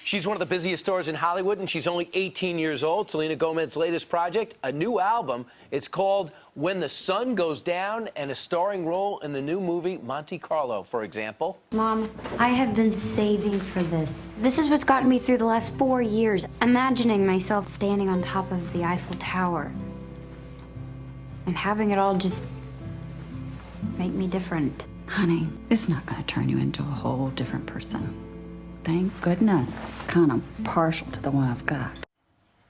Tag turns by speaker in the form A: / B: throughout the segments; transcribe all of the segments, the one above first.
A: She's one of the busiest stars in Hollywood, and she's only 18 years old. Selena Gomez's latest project, a new album. It's called When the Sun Goes Down, and a starring role in the new movie Monte Carlo, for example.
B: Mom, I have been saving for this. This is what's gotten me through the last 4 years. Imagining myself standing on top of the Eiffel Tower and having it all just make me different.
C: Honey, it's not going to turn you into a whole different person. Thank goodness. Kind of partial to the one I've got.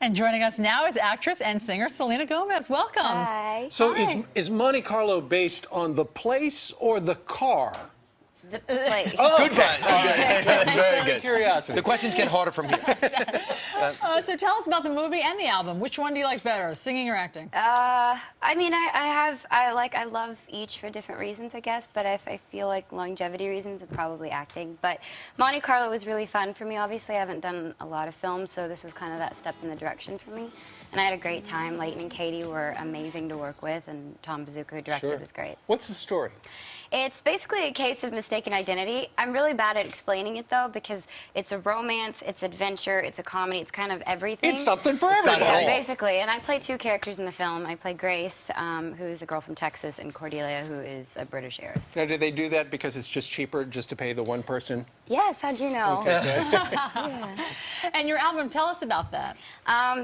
D: And joining us now is actress and singer Selena Gomez. Welcome.
E: Hi.
F: So
D: Hi.
F: is Monte Carlo based on the place or the car?
E: The place.
A: Oh, good one. Very good.
F: Curiosity.
A: The questions get harder from here.
D: So tell us about the movie and the album. Which one do you like better, singing or acting?
E: I mean, I love each for different reasons, I guess, but if I feel like longevity reasons, I'm probably acting. But Monte Carlo was really fun for me. Obviously, I haven't done a lot of films, so this was kind of that step in the direction for me. And I had a great time. Leighton and Katie were amazing to work with, and Tom Bazooka, who directed, was great.
F: What's the story?
E: It's basically a case of mistaken identity. I'm really bad at explaining it, though, because it's a romance, it's adventure, it's a comedy, it's kind of everything.
F: It's something for everybody.
E: Yeah, basically. And I play two characters in the film. I play Grace, who's a girl from Texas, and Cordelia, who is a British heiress.
F: Now, do they do that because it's just cheaper just to pay the one person?
E: Yes, how'd you know?
F: Okay, good.
E: Yeah.
D: And your album, tell us about that.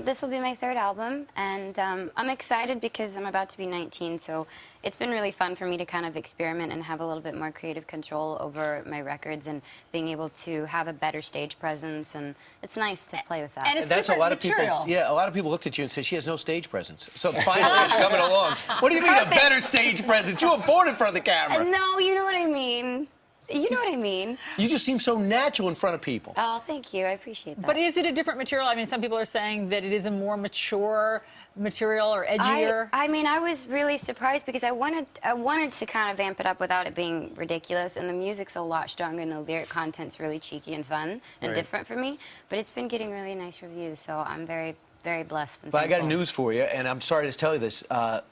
E: This will be my third album, and I'm excited because I'm about to be 19, so it's been really fun for me to kind of experiment and have a little bit more creative control over my records and being able to have a better stage presence, and it's nice to play with that.
D: And it's
A: That's
D: different
A: a lot
D: material.
A: of people. Yeah, a lot of people looked at you and said she has no stage presence. So finally, it's coming along. What do you mean a better stage presence? You were born in front of the camera.
E: No, you know what I mean. You know what I mean.
A: You just seem so natural in front of people.
E: Oh, thank you. I appreciate that.
D: But is it a different material? I mean, some people are saying that it is a more mature material or edgier.
E: I mean, I was really surprised because I wanted to kind of amp it up without it being ridiculous, and the music's a lot stronger and the lyric content's really cheeky and fun and different for me. But it's been getting really nice reviews, so I'm very, very blessed. And
A: But
E: thankful.
A: I got news for you, and I'm sorry to tell you this.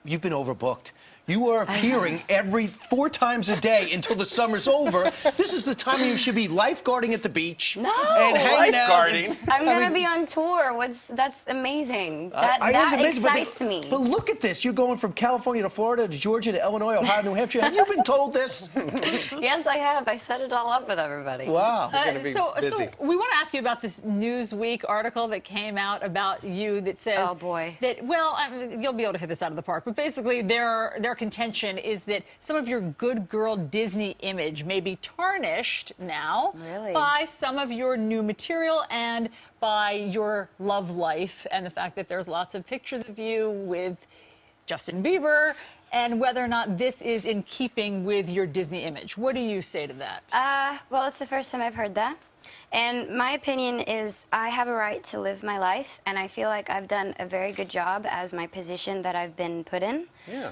A: You've been overbooked. You are appearing every 4 times a day until the summer's over. This is the time you should be lifeguarding at the beach and hanging out.
E: I'm gonna be on tour. That's amazing. That
A: amazing,
E: excites me.
A: But look at this. You're going from California to Florida to Georgia to Illinois, Ohio, New Hampshire. Have you been told this?
E: Yes, I have. I set it all up with everybody.
A: Wow.
D: So we want to ask you about this Newsweek article that came out about you that says
E: Oh, boy.
D: that, well, I mean, you'll be able to hit this out of the park, but basically their contention is that some of your good girl Disney image may be tarnished now by some of your new material and by your love life and the fact that there's lots of pictures of you with Justin Bieber, and whether or not this is in keeping with your Disney image. What do you say to that?
E: Well, it's the first time I've heard that. And my opinion is I have a right to live my life, and I feel like I've done a very good job as my position that I've been put in.
F: Yeah.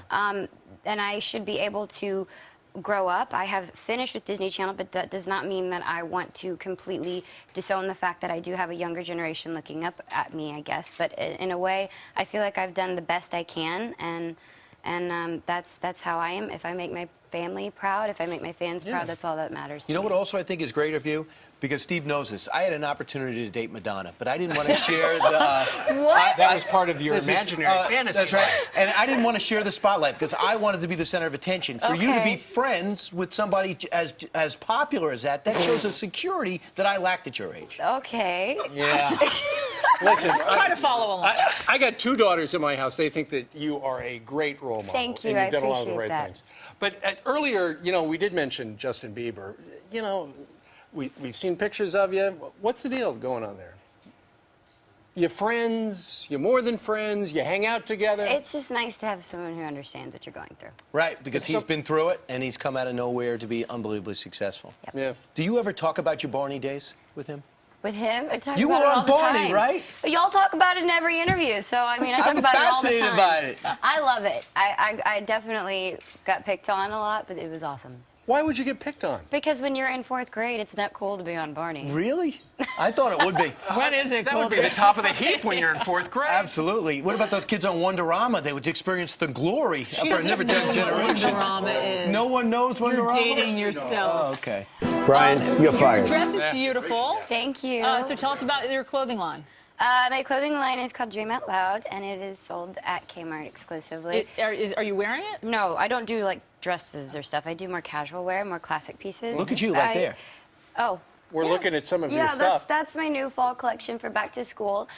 E: And I should be able to grow up. I have finished with Disney Channel, but that does not mean that I want to completely disown the fact that I do have a younger generation looking up at me, I guess. But in a way, I feel like I've done the best I can, and that's how I am. If I make my family proud, if I make my fans proud, that's all that matters to
A: You know
E: me.
A: what also I think is great of you? Because Steve knows this. I had an opportunity to date Madonna, but I didn't want to share the...
E: What?
F: That was part of your imaginary fantasy.
A: That's right. And I didn't want to share the spotlight because I wanted to be the center of attention. For you to be friends with somebody as popular as that shows a security that I lacked at your age.
E: Okay.
F: Yeah. Listen,
D: Try to follow along.
F: I got 2 daughters in my house. They think that you are a great role model.
E: Thank you.
F: And you've
E: I
F: done a lot of the
E: appreciate
F: right
E: that.
F: things. But earlier, you know, we did mention Justin Bieber. You know, we've seen pictures of you. What's the deal going on there? You friends? You more than friends? You hang out together?
E: It's just nice to have someone who understands what you're going through.
A: Right, because he's been through it, and he's come out of nowhere to be unbelievably successful.
E: Yep.
F: Yeah.
A: Do you ever talk about your Barney days with him?
E: With him, I talk
A: You
E: about
A: were
E: it all
A: on
E: the
A: Barney,
E: time.
A: right?
E: But y'all talk about it in every interview, so I mean, I talk
A: I'm
E: about it all the
A: fascinated
E: time.
A: by it.
E: I love it. I definitely got picked on a lot, but it was awesome.
F: Why would you get picked on?
E: Because when you're in 4th grade, it's not cool to be on Barney.
A: Really? I thought it would be.
D: When is it
F: That
D: cool
F: would be
D: to
F: the top of the heap when you're in 4th grade.
A: Absolutely. What about those kids on Wonderama? They would experience the glory of our never dead generation.
D: Wonderama is.
A: No one knows Wonderama?
D: You're dating yourself.
A: Oh, okay.
F: Brian, you're
D: Your
F: fired.
D: dress is beautiful.
E: Thank you.
D: So tell us about your clothing line.
E: My clothing line is called Dream Out Loud, and it is sold at Kmart exclusively.
D: Are you wearing it?
E: No, I don't do like dresses or stuff. I do more casual wear, more classic pieces.
A: Look at you, right there.
E: Oh.
F: We're looking at some of your
E: Yeah,
F: stuff.
E: that's my new fall collection for back to school.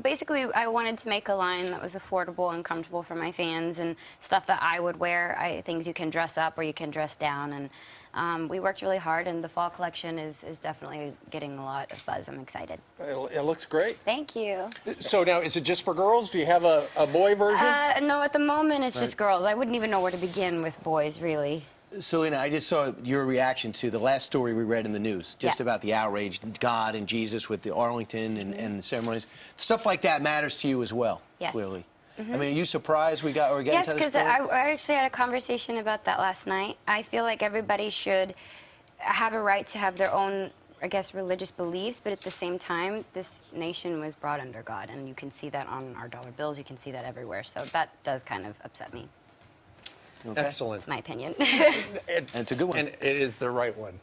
E: Basically, I wanted to make a line that was affordable and comfortable for my fans and stuff that I would wear, things you can dress up or you can dress down. And we worked really hard, and the fall collection is definitely getting a lot of buzz. I'm excited.
F: It looks great.
E: Thank you.
F: So now, is it just for girls? Do you have a boy version?
E: No, at the moment it's just girls. I wouldn't even know where to begin with boys, really.
A: Selena, I just saw your reaction to the last story we read in the news, just about the outrage, God and Jesus with the Arlington and the ceremonies. Stuff like that matters to you as well,
E: Yes.
A: clearly. I mean, are you surprised we got
E: Yes,
A: to this
E: because
A: point?
E: I actually had a conversation about that last night. I feel like everybody should have a right to have their own, I guess, religious beliefs, but at the same time, this nation was brought under God, and you can see that on our dollar bills. You can see that everywhere. So that does kind of upset me.
A: Okay.
F: Excellent.
E: That's my opinion.
A: And it's a good one.
F: And it is the right one.